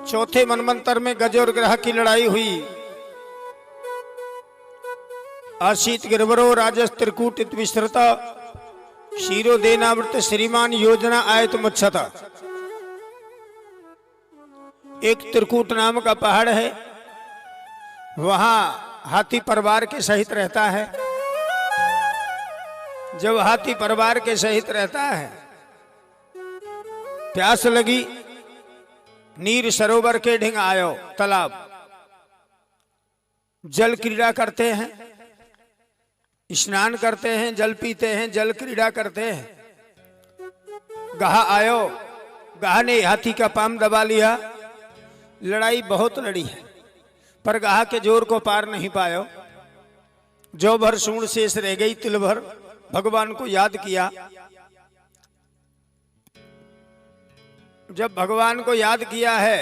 चौथे मनमंत्र में गज और ग्रह की लड़ाई हुई। आशीत गिरवरो राजस त्रिकूट विस्तृता शीरो देनावृत श्रीमान योजना आयत मुच्छता। एक त्रिकूट नाम का पहाड़ है, वहां हाथी परिवार के सहित रहता है। जब हाथी परिवार के सहित रहता है, प्यास लगी, नीर सरोवर के ढिंग आयो तालाब, जल क्रीड़ा करते हैं, स्नान करते हैं, जल पीते हैं, जल क्रीड़ा करते हैं। गाह आयो, गाह ने हाथी का पाम दबा लिया। लड़ाई बहुत लड़ी है, पर गाह के जोर को पार नहीं पायो। जो भर सूंड शेष रह गई, तिल भर भगवान को याद किया। जब भगवान को याद किया है,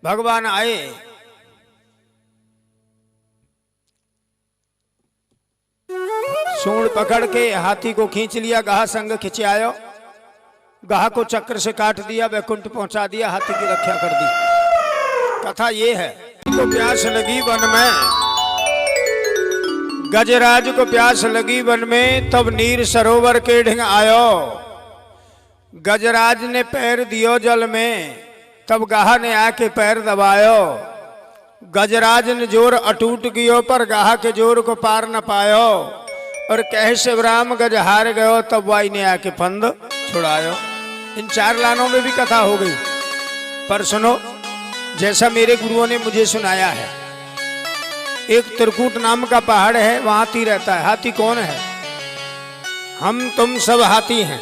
भगवान आए, सूंड पकड़ के हाथी को खींच लिया, गाह संग खिंचे आयो। गाह को चक्र से काट दिया, वैकुंठ पहुंचा दिया, हाथी की रक्षा कर दी। कथा ये है। को प्यास लगी वन में, गजराज को प्यास लगी वन में, तब नीर सरोवर के ढिंग आयो। गजराज ने पैर दियो जल में, तब गाह ने आके पैर दबायो। गजराज ने जोर अटूट कियो, पर गाह के जोर को पार न पायो। और कह शिवराम गज हार गयो, तब वाई ने आके फंद छुड़ायो। इन 4 लानों में भी कथा हो गई, पर सुनो जैसा मेरे गुरुओं ने मुझे सुनाया है। एक त्रिकूट नाम का पहाड़ है, वहां हाथी रहता है। हाथी कौन है? हम तुम सब हाथी हैं।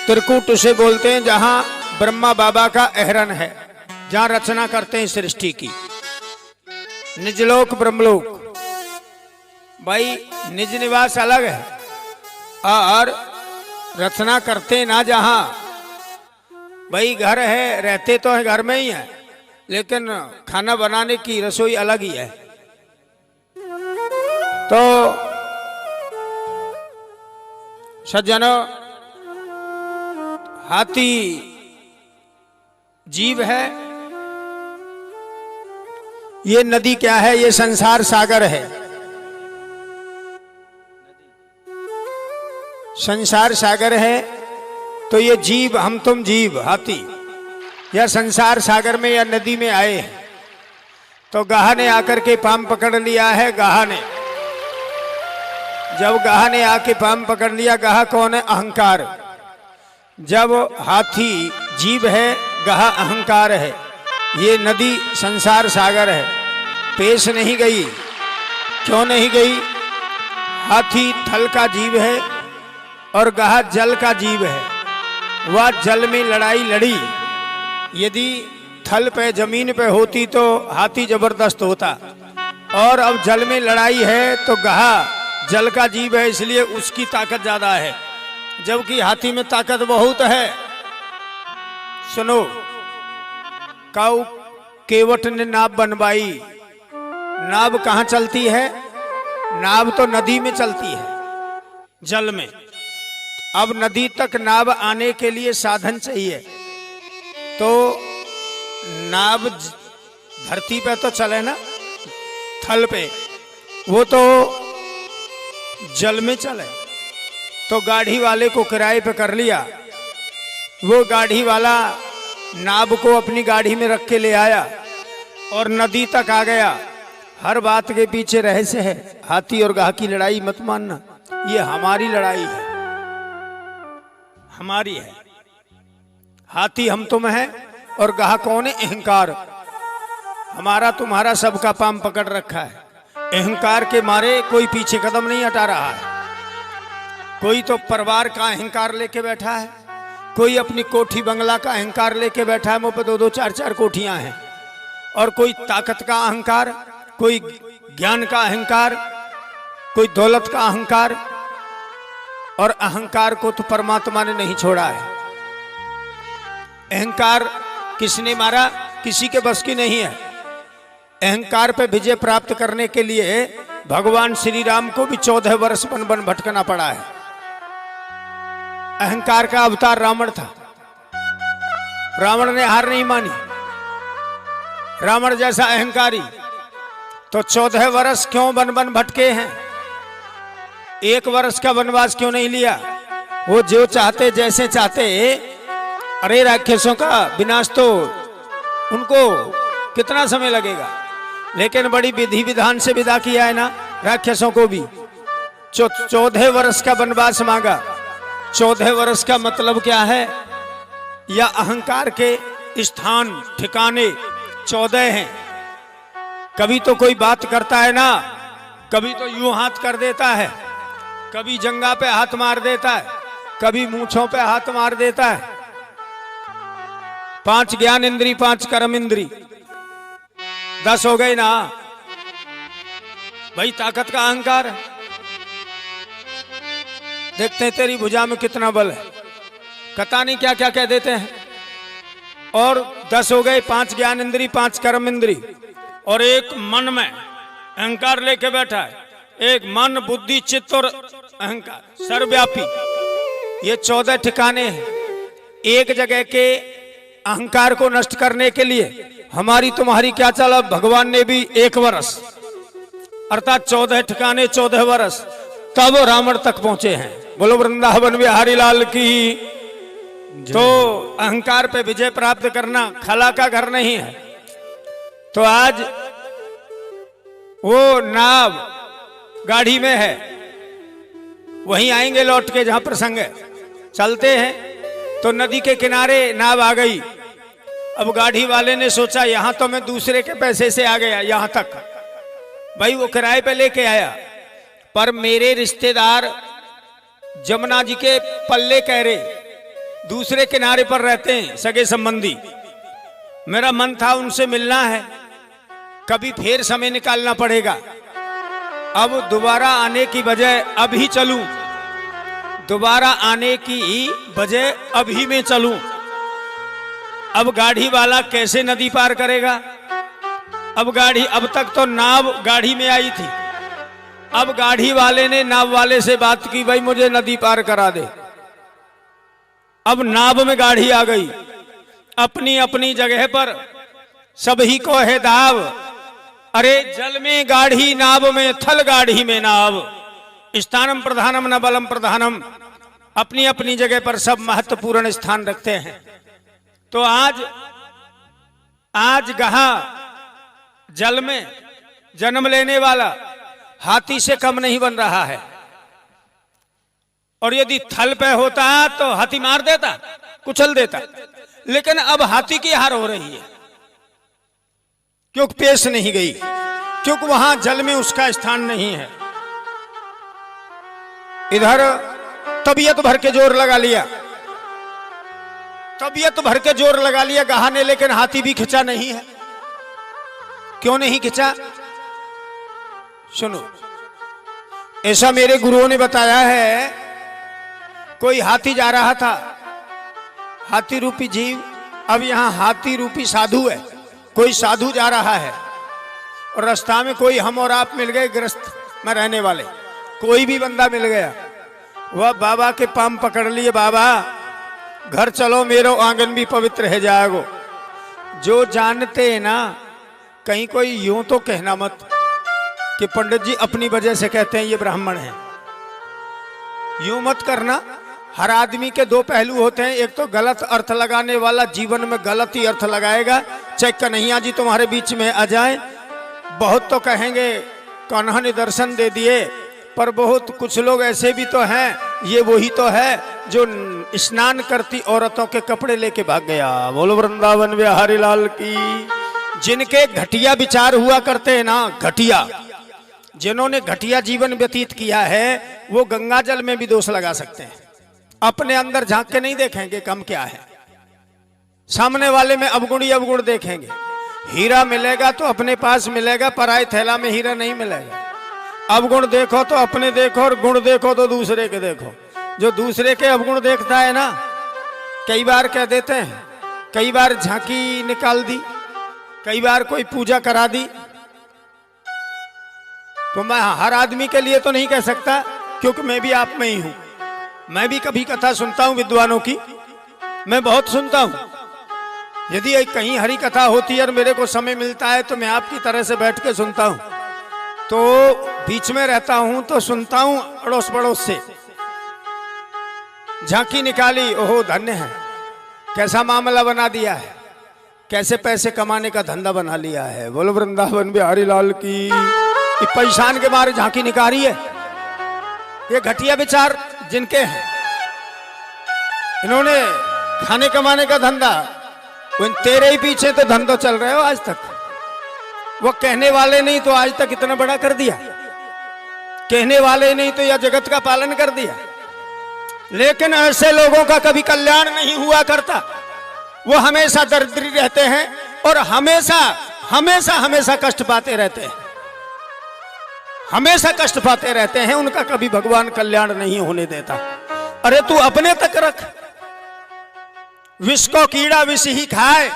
त्रिकूट उसे बोलते हैं जहां ब्रह्मा बाबा का अहरन है, जहां रचना करते हैं सृष्टि की। निजलोक ब्रह्मलोक, भाई निज निवास अलग है और रचना करते ना जहां, भाई घर है, रहते तो है घर में ही है, लेकिन खाना बनाने की रसोई अलग ही है। तो सज्जनों, हाथी जीव है। ये नदी क्या है? ये संसार सागर है। संसार सागर है, तो ये जीव, हम तुम जीव हाथी या संसार सागर में या नदी में आए हैं। तो गाह ने आकर के पाम पकड़ लिया है। गाह ने, जब गाह ने आके पाम पकड़ लिया, गाह कौन है? अहंकार। जब हाथी जीव है, गाह अहंकार है। ये नदी संसार सागर है, पेश नहीं गई। क्यों नहीं गई? हाथी थल का जीव है और गाह जल का जीव है। वह जल में लड़ाई लड़ी। यदि थल पे जमीन पे होती तो हाथी जबरदस्त होता, और अब जल में लड़ाई है तो गाह जल का जीव है, इसलिए उसकी ताकत ज्यादा है, जबकि हाथी में ताकत बहुत है। सुनो, काऊ केवट ने नाव बनवाई। नाव कहाँ चलती है? नाव तो नदी में चलती है, जल में। अब नदी तक नाव आने के लिए साधन चाहिए, तो नाव धरती पे तो चले ना, थल पे, वो तो जल में चले। तो गाड़ी वाले को किराए पे कर लिया। वो गाड़ी वाला नाव को अपनी गाड़ी में रख के ले आया और नदी तक आ गया। हर बात के पीछे रहस्य है। हाथी और गाह की लड़ाई मत मानना, ये हमारी लड़ाई है, हमारी है। हाथी हम तुम हैं और गाह कौन है? अहंकार। हमारा तुम्हारा सबका पाम पकड़ रखा है। अहंकार के मारे कोई पीछे कदम नहीं हटा रहा है। कोई तो परिवार का अहंकार लेके बैठा है, कोई अपनी कोठी बंगला का अहंकार लेके बैठा है, मुंह पे 2-2 4-4 कोठियां हैं। और कोई ताकत का अहंकार, कोई ज्ञान का अहंकार, कोई दौलत का अहंकार। और अहंकार को तो परमात्मा ने नहीं छोड़ा है। अहंकार किसने मारा? किसी के बस की नहीं है। अहंकार पे विजय प्राप्त करने के लिए भगवान श्री राम को भी 14 वर्ष वन वन भटकना पड़ा है। अहंकार का अवतार रावण था। रावण ने हार नहीं मानी। रावण जैसा अहंकारी तो 14 वर्ष क्यों वन वन भटके हैं, 1 वर्ष का वनवास क्यों नहीं लिया? वो जो चाहते जैसे चाहते, अरे राक्षसों का विनाश तो उनको कितना समय लगेगा, लेकिन बड़ी विधि विधान से विदा किया है ना राक्षसों को भी। 14 वर्ष का वनवास मांगा। 14 वर्ष का मतलब क्या है? या अहंकार के स्थान ठिकाने 14 हैं। कभी तो कोई बात करता है ना, कभी तो यूं हाथ कर देता है, कभी जंगा पे हाथ मार देता है, कभी मूंछों पे हाथ मार देता है। 5 ज्ञान इंद्री, 5 कर्म इंद्री, 10 हो गए ना भाई। ताकत का अहंकार है। देखते हैं तेरी भुजा में कितना बल है, कथा नहीं क्या क्या कह देते हैं। और 10 हो गए, 5 ज्ञान इंद्री, 5 कर्म इंद्री, और एक मन में अहंकार लेके बैठा है। एक मन, बुद्धि, चित्त और अहंकार सर्वव्यापी, ये 14 ठिकाने हैं। एक जगह के अहंकार को नष्ट करने के लिए हमारी तुम्हारी क्या चला? भगवान ने भी 1 वर्ष अर्थात 14 ठिकाने 14 वर्ष, तब रावण तक पहुंचे हैं। बोलो वृंदावन बिहारी लाल की। तो अहंकार पे विजय प्राप्त करना खला का घर नहीं है। तो आज वो नाव गाड़ी में है, वहीं आएंगे लौट के जहां प्रसंग है। चलते हैं तो नदी के किनारे नाव आ गई। अब गाड़ी वाले ने सोचा यहां तो मैं दूसरे के पैसे से आ गया यहां तक, भाई वो किराए पे लेके आया, पर मेरे रिश्तेदार जमुना जी के पल्ले कहरे दूसरे किनारे पर रहते हैं, सगे संबंधी। मेरा मन था उनसे मिलना है, कभी फिर समय निकालना पड़ेगा। अब दोबारा आने की बजाय अभी चलूं, दोबारा आने की बजाय अभी मैं चलूं। अब गाड़ी वाला कैसे नदी पार करेगा? अब तक तो नाव गाड़ी में आई थी, अब गाड़ी वाले ने नाव वाले से बात की, भाई मुझे नदी पार करा दे। अब नाव में गाड़ी आ गई, अपनी अपनी जगह पर सभी को है दाव। अरे जल में गाढ़ी नाव में, थल गाढ़ी में नाव, स्थानम प्रधानम न बलम प्रधानम, अपनी अपनी जगह पर सब महत्वपूर्ण स्थान रखते हैं। तो आज गहा जल में जन्म लेने वाला हाथी से कम नहीं बन रहा है, और यदि थल पे होता तो हाथी मार देता, कुचल देता, लेकिन अब हाथी की हार हो रही है क्योंकि पेश नहीं गई, क्योंकि वहां जल में उसका स्थान नहीं है। इधर तबीयत भर के जोर लगा लिया, तबीयत भर के जोर लगा लिया गहा ने, लेकिन हाथी भी खिंचा नहीं है। क्यों नहीं खिंचा? सुनो, ऐसा मेरे गुरुओं ने बताया है। कोई हाथी जा रहा था, हाथी रूपी जीव, अब यहां हाथी रूपी साधु है। कोई साधु जा रहा है और रास्ता में कोई हम और आप मिल गए, ग्रस्त में रहने वाले कोई भी बंदा मिल गया, वह बाबा के पांव पकड़ लिए, बाबा घर चलो, मेरो आंगन भी पवित्र है जाएगो। जो जानते हैं ना, कहीं कोई यूं तो कहना मत कि पंडित जी अपनी वजह से कहते हैं ये ब्राह्मण है, यूं मत करना। हर आदमी के 2 पहलू होते हैं, एक तो गलत अर्थ लगाने वाला जीवन में गलत ही अर्थ लगाएगा, चाहे कन्हैया जी तुम्हारे बीच में आ जाए। बहुत तो कहेंगे कान्हा ने दर्शन दे दिए, पर बहुत कुछ लोग ऐसे भी तो हैं, ये वही तो है जो स्नान करती औरतों के कपड़े लेके भाग गया। बोलो वृंदावन बिहारी लाल की। जिनके घटिया विचार हुआ करते हैं ना, घटिया, जिन्होंने घटिया जीवन व्यतीत किया है, वो गंगा जल में भी दोष लगा सकते हैं। अपने अंदर झांक के नहीं देखेंगे कम क्या है, सामने वाले में अवगुण ही अवगुण देखेंगे। हीरा मिलेगा तो अपने पास मिलेगा, पराए थैला में हीरा नहीं मिलेगा। अवगुण देखो तो अपने देखो, और गुण देखो तो दूसरे के देखो। जो दूसरे के अवगुण देखता है ना, कई बार कह देते हैं, कई बार झांकी निकाल दी, कई बार कोई पूजा करा दी। तो मैं हर आदमी के लिए तो नहीं कह सकता, क्योंकि मैं भी आप में ही हूं। मैं भी कभी कथा सुनता हूं विद्वानों की, मैं बहुत सुनता हूं, यदि कहीं हरी कथा होती है और मेरे को समय मिलता है तो मैं आपकी तरह से बैठ के सुनता हूं, तो बीच में रहता हूं तो सुनता हूं अड़ोस पड़ोस से। झांकी निकाली, ओहो धन्य है, कैसा मामला बना दिया है, कैसे पैसे कमाने का धंधा बना लिया है। बोलो वृंदावन बिहारी लाल की। परेशान के मारे झांकी निकाली है। ये घटिया विचार जिनके हैं, इन्होंने खाने कमाने का धंधा, तेरे ही पीछे तो धंधा चल रहे हो आज तक। वो कहने वाले नहीं तो आज तक इतना बड़ा कर दिया, कहने वाले नहीं तो यह जगत का पालन कर दिया। लेकिन ऐसे लोगों का कभी कल्याण नहीं हुआ करता। वो हमेशा दरिद्री रहते हैं और हमेशा हमेशा हमेशा कष्ट पाते रहते हैं, हमेशा कष्ट पाते रहते हैं। उनका कभी भगवान कल्याण नहीं होने देता। अरे तू अपने तक रख। विष को कीड़ा विष ही खाए।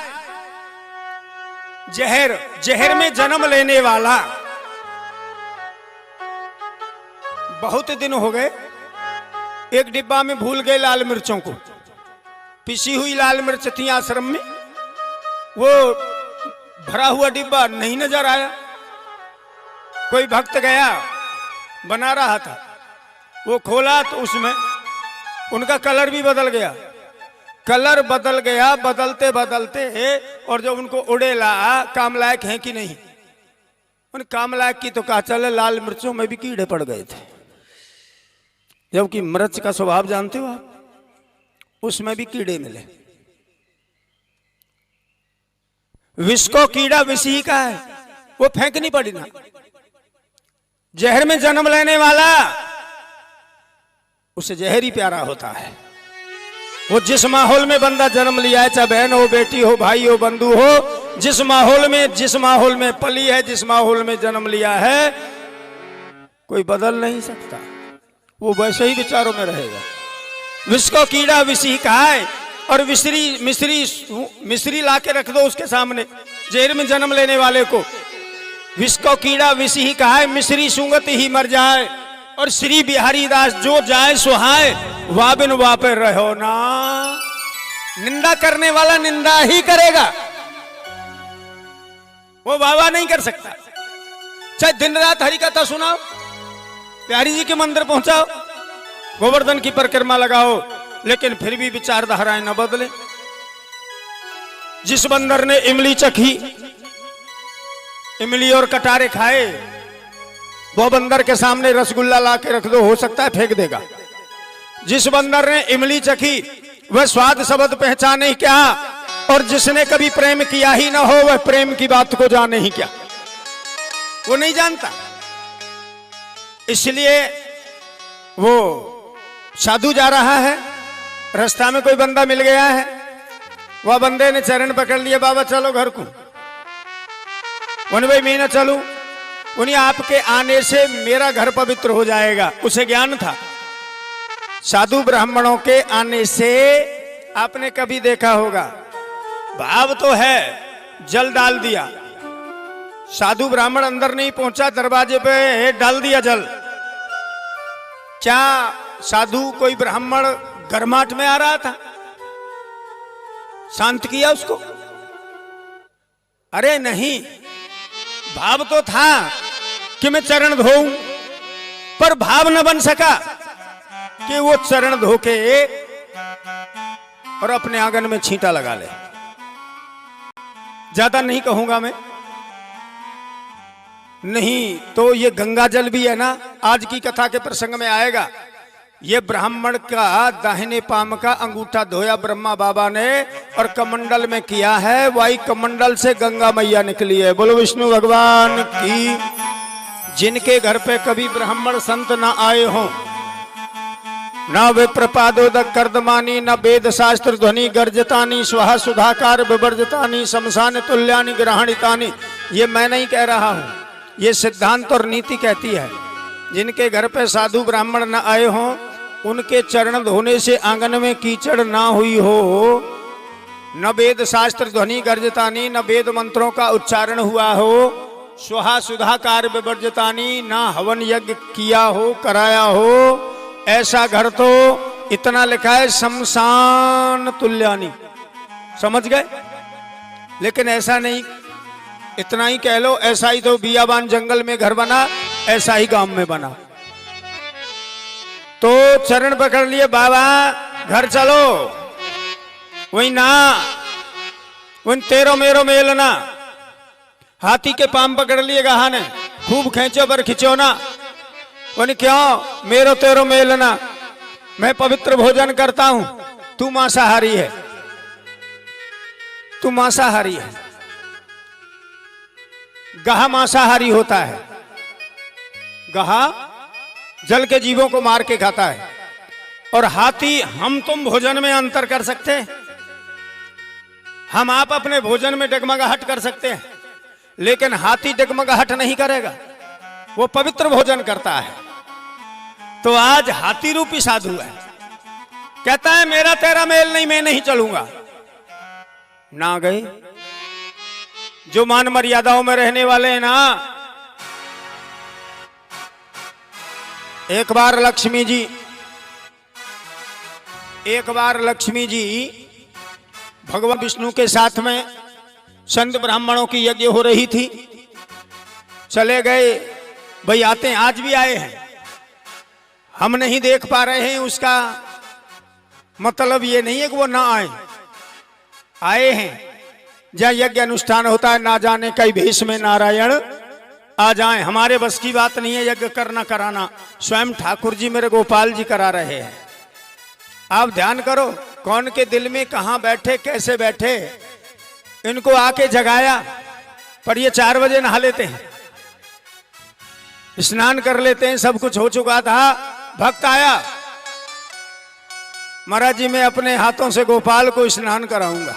जहर, जहर में जन्म लेने वाला। बहुत दिन हो गए, एक डिब्बा में भूल गए लाल मिर्चों को। पिसी हुई लाल मिर्च थी आश्रम में, वो भरा हुआ डिब्बा नहीं नजर आया। कोई भक्त गया, बना रहा था, वो खोला तो उसमें उनका कलर भी बदल गया। कलर बदल गया, बदलते बदलते और जब उनको उड़ेला काम लायक है कि नहीं, उन काम लायक की तो कहा चले लाल मिर्चों में भी कीड़े पड़ गए थे। जबकि मिर्च का स्वभाव जानते हो आप, उसमें भी कीड़े मिले। विष को कीड़ा विष ही का है, वो फेंकनी पड़ी ना। जहर में जन्म लेने वाला, उसे जहर ही प्यारा होता है। वो जिस माहौल में बंदा जन्म लिया है, चाहे बहन हो, बेटी हो, भाई हो, बंधु हो, जिस माहौल में पली है, जिस माहौल में जन्म लिया है, कोई बदल नहीं सकता। वो वैसे ही विचारों में रहेगा। विष को कीड़ा विष ही खाए। और मिश्री ला के रख दो उसके सामने, जहर में जन्म लेने वाले को। विष को कीड़ा विष ही खाए, मिश्री सूंघत ही मर जाए। और श्री बिहारी दास जो जाए सुहाए, वाबिन वापे रहो ना। निंदा करने वाला निंदा ही करेगा, वो वाह नहीं कर सकता। चाहे दिन रात हरि कथा सुनाओ, बिहारी जी के मंदिर पहुंचाओ, गोवर्धन की परिक्रमा लगाओ, लेकिन फिर भी विचारधाराएं न बदले। जिस बंदर ने इमली चखी, इमली और कटारे खाए, वो बंदर के सामने रसगुल्ला ला के रख दो, हो सकता है फेंक देगा। जिस बंदर ने इमली चखी, वह स्वाद शब्द पहचाने ही क्या। और जिसने कभी प्रेम किया ही ना हो, वह प्रेम की बात को जाने ही क्या। वो नहीं जानता। इसलिए वो साधु जा रहा है, रास्ता में कोई बंदा मिल गया है। वह बंदे ने चरण पकड़ लिया, बाबा चलो घर को। भाई मैं ना चलूं, उन्हें आपके आने से मेरा घर पवित्र हो जाएगा। उसे ज्ञान था साधु ब्राह्मणों के आने से। आपने कभी देखा होगा, भाव तो है, जल डाल दिया, साधु ब्राह्मण अंदर नहीं पहुंचा, दरवाजे पे डाल दिया जल। क्या साधु कोई ब्राह्मण गर्माट में आ रहा था? शांत किया उसको? अरे नहीं, भाव तो था कि मैं चरण धोऊं, पर भाव न बन सका कि वो चरण धो के और अपने आंगन में छींटा लगा ले। ज्यादा नहीं कहूंगा मैं, नहीं तो ये गंगा जल भी है ना, आज की कथा के प्रसंग में आएगा। ये ब्राह्मण का दाहिने पाम का अंगूठा धोया ब्रह्मा बाबा ने और कमंडल में किया है, वही कमंडल से गंगा मैया निकली है। बोलो विष्णु भगवान की। जिनके घर पे कभी ब्राह्मण संत ना आए हों, न वे प्रपादोदक कर्दमानी, न वेद शास्त्र ध्वनि गर्जतानी, स्वाहा सुधाकार विवर्जतानी, शमशान तुल्यानि ग्रहणितानी। ये मैं नहीं कह रहा हूं, ये सिद्धांत और नीति कहती है। जिनके घर पे साधु ब्राह्मण न आए हों, उनके चरण धोने से आंगन में कीचड़ ना हुई हो, न वेद शास्त्र ध्वनि गर्जतानी, न वेद मंत्रों का उच्चारण हुआ हो, स्वाहा सुधाकार विवर्जतानी, ना हवन यज्ञ किया हो, कराया हो, ऐसा घर तो इतना लिखा है शमशान तुल्यानी। समझ गए? लेकिन ऐसा नहीं, इतना ही कह लो, ऐसा ही तो बियाबान जंगल में घर बना, ऐसा ही गांव में बना। तो चरण पकड़ लिए, बाबा घर चलो, वही ना, उन तेरो मेरो मेल ना। हाथी के पांव पकड़ लिए गहा ने, खूब खींचो पर खिंचो ना। उन क्यों, मेरो तेरो मेल ना, मैं पवित्र भोजन करता हूं, तू मांसाहारी है, तू मांसाहारी है। गहा मांसाहारी होता है, गहा जल के जीवों को मार के खाता है। और हाथी, हम तुम भोजन में अंतर कर सकते हैं, हम आप अपने भोजन में डगमगाहट कर सकते हैं, लेकिन हाथी डगमगाहट नहीं करेगा, वो पवित्र भोजन करता है। तो आज हाथी रूपी साधु है, कहता है मेरा तेरा मेल नहीं, मैं नहीं चलूंगा। ना गए जो मान मर्यादाओं में रहने वाले हैं ना। एक बार लक्ष्मी जी भगवान विष्णु के साथ में संत ब्राह्मणों की यज्ञ हो रही थी, चले गए। भाई आते हैं, आज भी आए हैं, हम नहीं देख पा रहे हैं, उसका मतलब ये नहीं है कि वो ना आए हैं। जहाँ यज्ञ अनुष्ठान होता है, ना जाने कई भेष में नारायण आ जाए। हमारे बस की बात नहीं है यज्ञ करना कराना, स्वयं ठाकुर जी मेरे गोपाल जी करा रहे हैं। आप ध्यान करो, कौन के दिल में कहां बैठे, कैसे बैठे, इनको आके जगाया। पर ये 4 बजे नहा लेते हैं, स्नान कर लेते हैं, सब कुछ हो चुका था। भक्त आया, महाराज जी मैं अपने हाथों से गोपाल को स्नान कराऊंगा।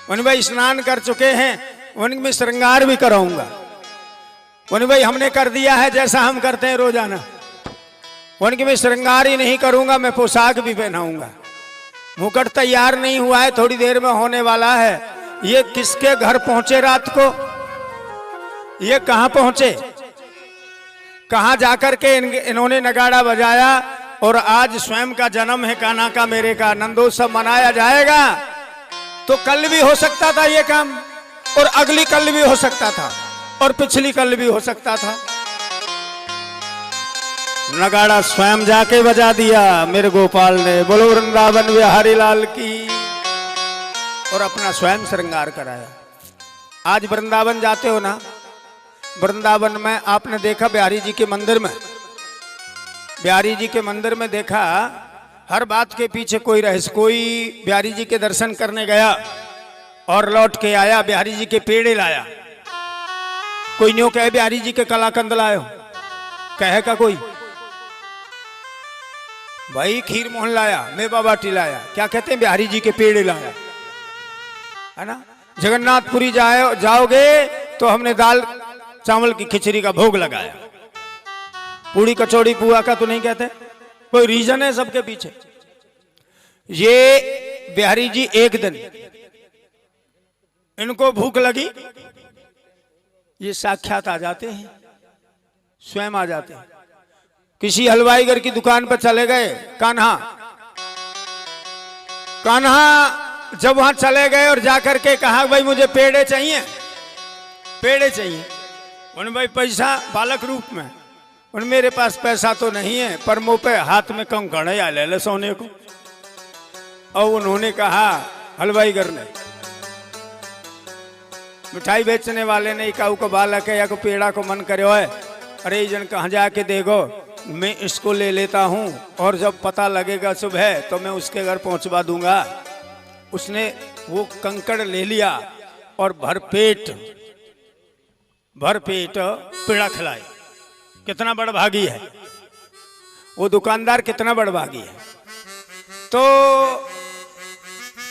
उन भाई स्नान कर चुके हैं, उनमें श्रृंगार भी कराऊंगा। उन भाई हमने कर दिया है जैसा हम करते हैं रोजाना, उनके में श्रृंगार ही नहीं करूंगा, मैं पोशाक भी पहनाऊंगा। मुकुट तैयार नहीं हुआ है, थोड़ी देर में होने वाला है। ये किसके घर पहुंचे रात को, ये कहां पहुंचे, कहां जाकर के इन्होंने नगाड़ा बजाया। और आज स्वयं का जन्म है कान्हा का, मेरे का नंदोत्सव मनाया जाएगा। तो कल भी हो सकता था ये काम, और अगली कल भी हो सकता था, और पिछली कल भी हो सकता था। नगाड़ा स्वयं जाके बजा दिया मेरे गोपाल ने, बोलो वृंदावन बिहारी लाल की, और अपना स्वयं श्रृंगार कराया। आज वृंदावन जाते हो ना, वृंदावन में आपने देखा बिहारी जी के मंदिर में, बिहारी जी के मंदिर में देखा हर बात के पीछे कोई रहस्य। कोई बिहारी जी के दर्शन करने गया और लौट के आया, बिहारी जी के पेड़े लाया। कोई न्यों कहे बिहारी जी के कलाकंद लायो, कहे का कोई भाई खीर मोहन लाया, मेवा बाटी लाया, क्या कहते हैं बिहारी जी के पेड़े लाया, है ना। जगन्नाथपुरी जाओगे तो हमने दाल चावल की खिचड़ी का भोग लगाया, पूड़ी कचौड़ी पुआ का तो नहीं कहते, कोई रीजन है सबके पीछे। ये बिहारी जी एक दिन इनको भूख लगी, ये साक्षात आ जाते हैं, स्वयं आ जाते हैं। किसी हलवाईगर की दुकान पर चले गए, कान्हा जब वहां चले गए और जाकर के कहा भाई मुझे पेड़े चाहिए, पेड़े चाहिए। उन्हें भाई पैसा बालक रूप में, उन मेरे पास पैसा तो नहीं है, पर मुंह पे हाथ में कंकड़ है, ले ले सोने को। और उन्होंने कहा, हलवाईगर ने, मिठाई बेचने वाले ने कहा को बालक है या को पेड़ा को मन करे, ओए अरे जन कहाँ जाके देखो, मैं इसको ले लेता हूँ और जब पता लगेगा सुबह तो मैं उसके घर पहुंचवा दूंगा। उसने वो कंकड़ ले लिया और भरपेट पेड़ा खिलाए। कितना बड़भागी है वो दुकानदार, कितना बड़भागी है। तो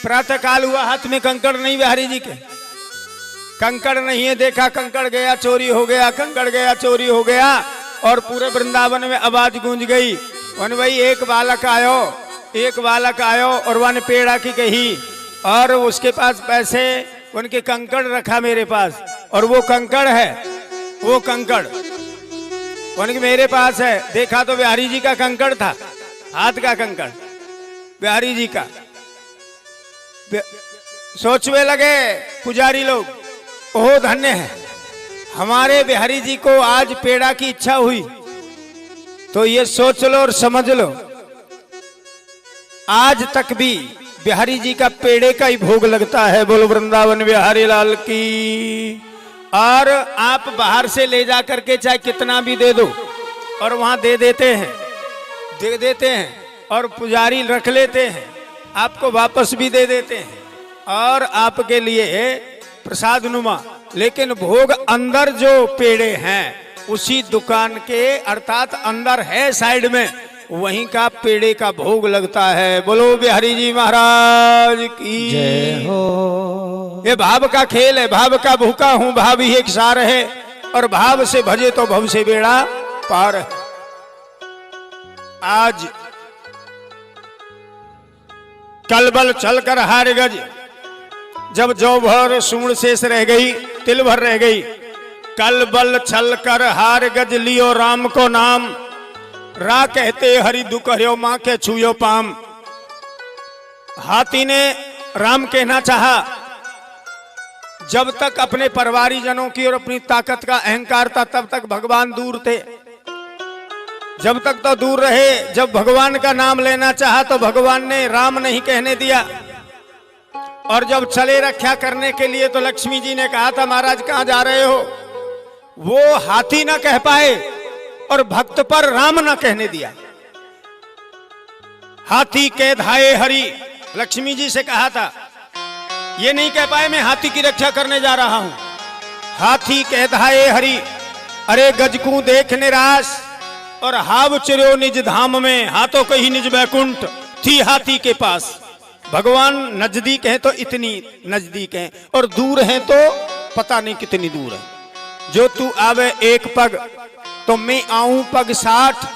प्रातः काल हुआ, हाथ में कंकड़ नहीं बिहारी जी के, कंकड़ नहीं है। देखा कंकड़ गया चोरी हो गया, कंकड़ गया चोरी हो गया, और पूरे वृंदावन में आवाज गूंज गई। वन भाई एक बालक आयो और वन पेड़ा की कही, और उसके पास पैसे, उनके कंकड़ रखा मेरे पास, और वो कंकड़ है, वो कंकड़ उनके मेरे पास है। देखा तो बिहारी जी का कंकड़ था, हाथ का कंकड़ बिहारी जी का। सोचने लगे पुजारी लोग, ओह धन्य है, हमारे बिहारी जी को आज पेड़ा की इच्छा हुई। तो ये सोच लो और समझ लो, आज तक भी बिहारी जी का पेड़े का ही भोग लगता है। बोलो वृंदावन बिहारी लाल की। और आप बाहर से ले जा करके चाहे कितना भी दे दो, और वहां दे देते हैं और पुजारी रख लेते हैं, आपको वापस भी दे देते हैं और आपके लिए प्रसाद नुमा। लेकिन भोग अंदर जो पेड़े हैं उसी दुकान के, अर्थात अंदर है साइड में, वहीं का पेड़े का भोग लगता है। बोलो बिहारी जी महाराज की जय हो। ये भाव का खेल है, भाव का भूखा हूं, भाव ही एक सार है, और भाव से भजे तो भव से बेड़ा पार है। आज कल बल चलकर हार गज, जब जौ भर सूण शेष रह गई, तिल भर रह गई। कल बल छल कर हार गज, लियो राम को नाम, रा कहते हरि दुख हरियो मां के छुयो पाम। हाथी ने राम कहना चाहा, जब तक अपने परिवारी जनों की और अपनी ताकत का अहंकार था तब तक भगवान दूर थे, जब तक तो दूर रहे। जब भगवान का नाम लेना चाहा तो भगवान ने राम नहीं कहने दिया, और जब चले रक्षा करने के लिए तो लक्ष्मी जी ने कहा था महाराज कहां जा रहे हो। वो हाथी ना कह पाए और भक्त पर राम ना कहने दिया। हाथी के धाये हरि, लक्ष्मी जी से कहा था, ये नहीं कह पाए मैं हाथी की रक्षा करने जा रहा हूं। हाथी के धाये हरि, अरे गजकू देख निराश, और हाव चिरो निज धाम में, हाथों कही निज बैकुंठ थी हाथी के पास। भगवान नजदीक है तो इतनी नजदीक है, और दूर है तो पता नहीं कितनी दूर है। जो तू आवे एक पग तो मैं आऊं पग 60,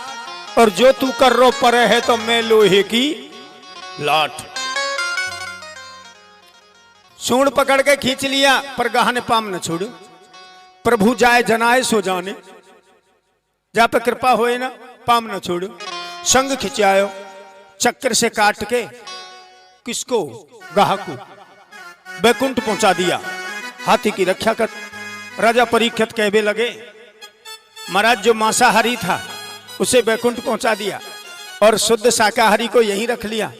और जो तू कर रो पर है तो मैं लोहे की लाठ। सूंड पकड़ के खींच लिया पर गहने पाम न छोड़, प्रभु जाए जनाए सो जाने, जा पे कृपा होए ना पाम न छोड़। संग खिंचायो चक्र से काट के, किसको, गाह को बैकुंठ पहुंचा दिया। हाथी की रक्षा कर। राजा परीक्षित कहने लगे, महाराज जो मांसाहारी था उसे बैकुंठ पहुंचा दिया और शुद्ध शाकाहारी को यहीं रख लिया।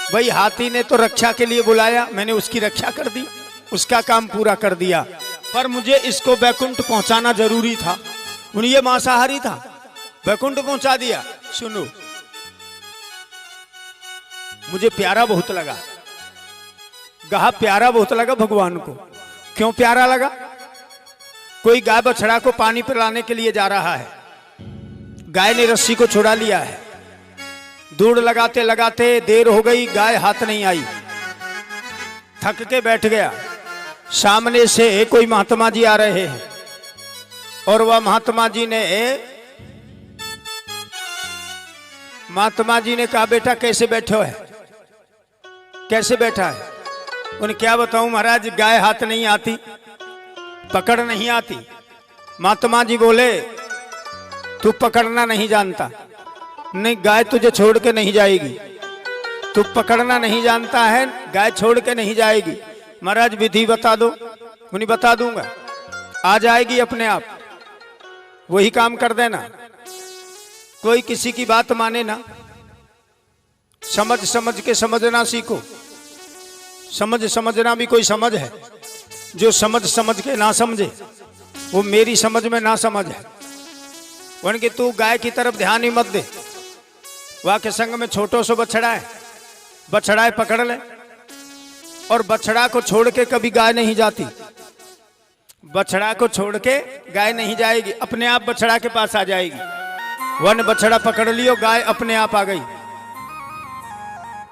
भाई हाथी ने तो रक्षा के लिए बुलाया, मैंने उसकी रक्षा कर दी, उसका काम पूरा कर दिया, पर मुझे इसको बैकुंठ पहुंचाना जरूरी था। ये मांसाहारी था, बैकुंठ पहुंचा दिया। सुनो, मुझे प्यारा बहुत लगा, गाह प्यारा बहुत लगा भगवान को। क्यों प्यारा लगा? कोई गाय बछड़ा को पानी पिलाने के लिए जा रहा है, गाय ने रस्सी को छुड़ा लिया है, दूड़ लगाते लगाते देर हो गई, गाय हाथ नहीं आई, थक के बैठ गया। सामने से कोई महात्मा जी आ रहे हैं, और वह महात्मा जी ने कहा बेटा कैसे बैठे हो? कैसे बैठा है? उन्हें क्या बताऊं महाराज, गाय हाथ नहीं आती, पकड़ नहीं आती। महात्मा जी बोले तू पकड़ना नहीं जानता, नहीं गाय तुझे छोड़ के नहीं जाएगी। तू पकड़ना नहीं जानता है, गाय छोड़ के नहीं जाएगी। महाराज विधि बता दो। उन्हें बता दूंगा, आ जाएगी अपने आप, वही काम कर देना। कोई किसी की बात माने ना, समझ समझ के समझना सीखो। समझना भी कोई समझ है, जो समझ के ना समझे वो मेरी समझ में ना समझ है। उनके तू गाय की तरफ ध्यान ही मत दे, वह के संग में छोटो सो बछड़ा है पकड़ ले, और बछड़ा को छोड़ के कभी गाय नहीं जाती। बछड़ा को छोड़ के गाय नहीं जाएगी, अपने आप बछड़ा के पास आ जाएगी। वन बछड़ा पकड़ लियो, गाय अपने आप आ गई।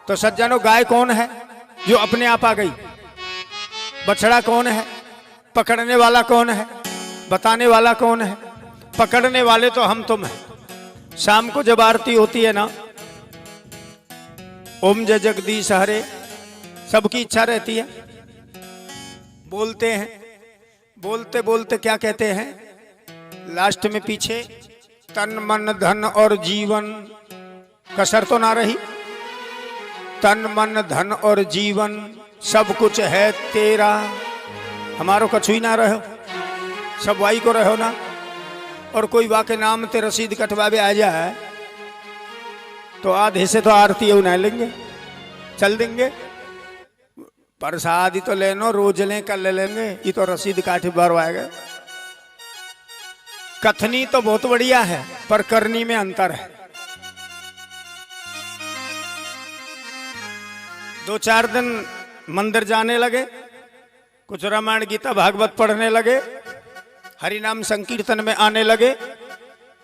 तो सज्जनों, गाय कौन है जो अपने आप आ गई? बछड़ा कौन है? पकड़ने वाला कौन है? बताने वाला कौन है? पकड़ने वाले तो हम तुम हैं। शाम को जब आरती होती है ना, ओम जय जगदीश हरे, सबकी इच्छा रहती है, बोलते हैं, बोलते बोलते क्या कहते हैं लास्ट में पीछे, तन मन धन और जीवन, कसर तो ना रही, तन मन धन और जीवन सब कुछ है तेरा, हमारो कछु ही ना रहो, सब वाई को रहो ना। और कोई वाके नाम ते रसीद कटवावे आ जाए तो आधे से तो आरती उन्हें लेंगे, चल देंगे। प्रसाद ही तो लेनो, रोज लें कल ले लेंगे, ये तो रसीद काटे भरवाएगा। कथनी तो बहुत बढ़िया है पर करनी में अंतर है। 2-4 दिन मंदिर जाने लगे, कुछ रामायण गीता भागवत पढ़ने लगे, हरि नाम संकीर्तन में आने लगे,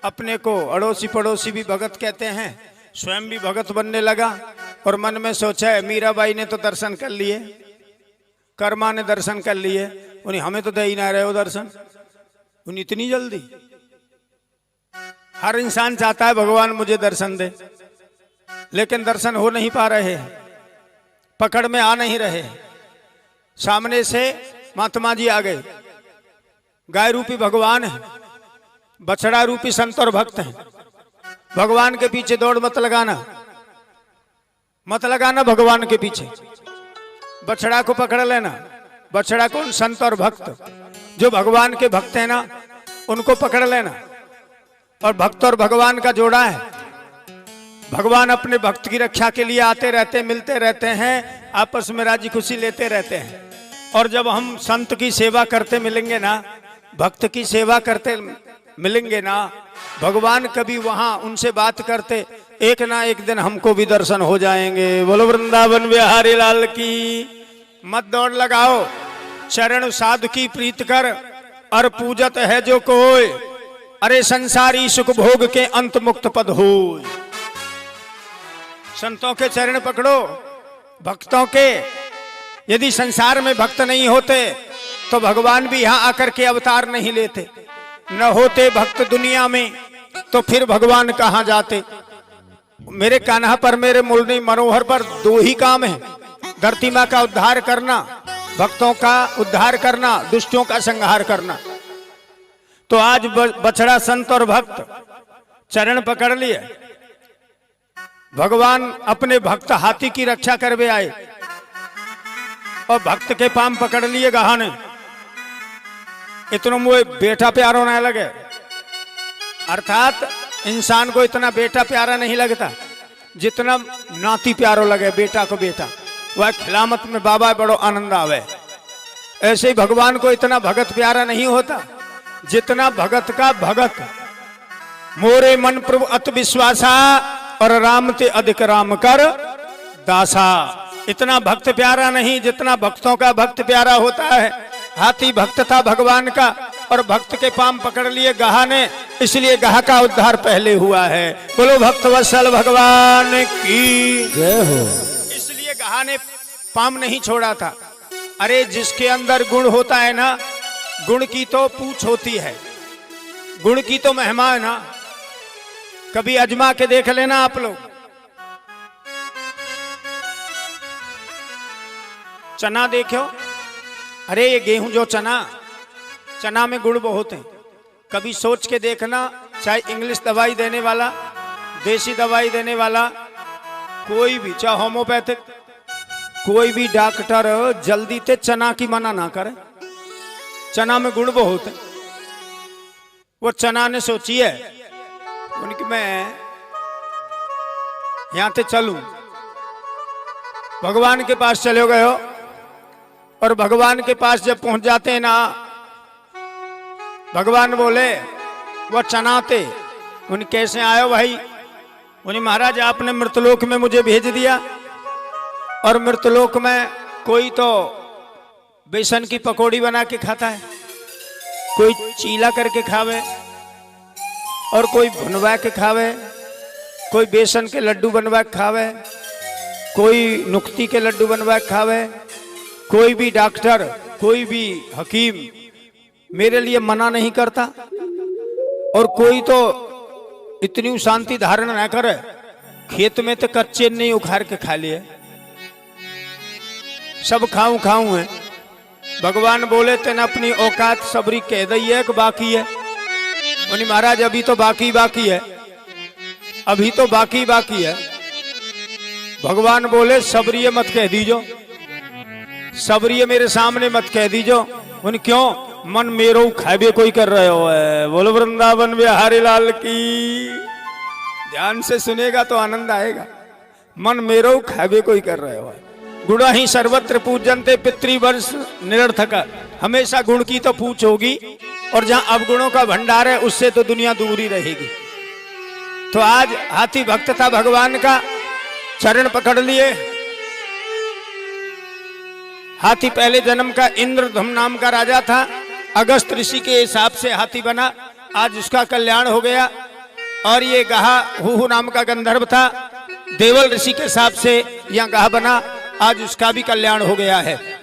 अपने को अड़ोसी पड़ोसी भी भगत कहते हैं, स्वयं भी भगत बनने लगा। और मन में सोचा है मीराबाई ने तो दर्शन कर लिए, कर्मा ने दर्शन कर लिए, उन्हें हमें तो दे ही ना रहे हो दर्शन, उन्हें इतनी जल्दी। हर इंसान चाहता है भगवान मुझे दर्शन दे, लेकिन दर्शन हो नहीं पा रहे हैं, पकड़ में आ नहीं रहे। सामने से महात्मा जी आ गए, गाय रूपी भगवान है, बछड़ा रूपी संत और भक्त हैं। भगवान के पीछे दौड़ मत लगाना, मत लगाना भगवान के पीछे, बछड़ा को पकड़ लेना। बछड़ा कौन? संत और भक्त, जो भगवान के भक्त हैं ना, उनको पकड़ लेना। और भक्त और भगवान का जोड़ा है, भगवान अपने भक्त की रक्षा के लिए आते रहते, मिलते रहते हैं, आपस में राजी खुशी लेते रहते हैं। और जब हम संत की सेवा करते मिलेंगे ना, भक्त की सेवा करते मिलेंगे ना, भगवान कभी वहां उनसे बात करते, एक ना एक दिन हमको भी दर्शन हो जाएंगे। बोलो वृंदावन बिहारी लाल की। मत दौड़ लगाओ, चरण साधु की प्रीत कर, और पूजत है जो कोई, अरे संसारी सुख भोग के अंत मुक्त पद हो। संतों के चरण पकड़ो, भक्तों के। यदि संसार में भक्त नहीं होते तो भगवान भी यहां आकर के अवतार नहीं लेते। न होते भक्त दुनिया में तो फिर भगवान कहां जाते। मेरे कान्हा पर, मेरे मुरली मनोहर पर 2 ही काम है, धरती मां का उद्धार करना, भक्तों का उद्धार करना, दुष्टों का संहार करना। तो आज बछड़ा संत और भक्त चरण पकड़ लिए, भगवान अपने भक्त हाथी की रक्षा करवे आए, और भक्त के पाम पकड़ लिए गहाने। इतना मुझे बेटा प्यारो ना लगे, अर्थात इंसान को इतना बेटा प्यारा नहीं लगता जितना नाती प्यारो लगे। बेटा को बेटा, वह खिलामत में बाबा बड़ो आनंद आवे। ऐसे ही भगवान को इतना भगत प्यारा नहीं होता जितना भगत का भगत। मोरे मन प्रभु अत विश्वासा, और राम ते अधिक राम कर दासा। इतना भक्त प्यारा नहीं जितना भक्तों का भक्त प्यारा होता है। हाथी भक्त था भगवान का, और भक्त के पाम पकड़ लिए गहा ने, इसलिए गहा का उद्धार पहले हुआ है। बोलो भक्त वत्सल भगवान की जय हो। इसलिए गहा ने पाम नहीं छोड़ा था। अरे जिसके अंदर गुण होता है ना, गुण की तो पूछ होती है, गुण की तो महिमा है ना। कभी अजमा के देख लेना आप लोग। चना देखो, अरे ये गेहूं जो चना में गुण बहुत है। कभी सोच के देखना, चाहे इंग्लिश दवाई देने वाला, देसी दवाई देने वाला, कोई भी, चाहे होम्योपैथिक, कोई भी डॉक्टर जल्दी ते चना की मना ना करे। चना में गुण बहुत है। वो चना ने सोची है उनकी, मैं यहां से चलूं, भगवान के पास चले गए हो, और भगवान के पास जब पहुंच जाते हैं ना, भगवान बोले वो चनाते उन, कैसे आयो भाई? उन्हें महाराज आपने मृतलोक में मुझे भेज दिया, और मृतलोक में कोई तो बेसन की पकौड़ी बना के खाता है, कोई चीला करके खावे, और कोई भुनवा के खावे, कोई बेसन के लड्डू बनवा के खावे, कोई नुक्ती के लड्डू बनवा के खावे। कोई भी डॉक्टर, कोई भी हकीम मेरे लिए मना नहीं करता, और कोई तो इतनी शांति धारण ना करे, खेत में तो कच्चे नहीं उखाड़ के खा लिए, सब खाऊं खाऊं है। भगवान बोले तेन अपनी औकात सबरी कह दी है कि बाकी है। उन्हें महाराज अभी तो बाकी है, अभी तो बाकी है। भगवान बोले सबरी मत कह दीजो, सबरिये मेरे सामने मत कह दीजो। उन क्यों मन मेरो खाबे कोई कर रहे हो है। बोलो वृंदावन बिहारी लाल की। ध्यान से सुनेगा तो आनंद आएगा। मन मेरो खाबे कोई कर रहे हो। गुणा ही सर्वत्र पूजनते पितृवर्ष निरर्थक। हमेशा गुण की तो पूछ होगी और जहां अवगुणों का भंडार है उससे तो दुनिया दूर ही रहेगी। तो आज हाथी भक्त था भगवान का, चरण पकड़ लिए। हाथी पहले जन्म का इंद्रधम नाम का राजा था। अगस्त ऋषि के हिसाब से हाथी बना। आज उसका कल्याण हो गया। और ये गाहा हुहु नाम का गंधर्व था। देवल ऋषि के हिसाब से यह गाह बना। आज उसका भी कल्याण हो गया है।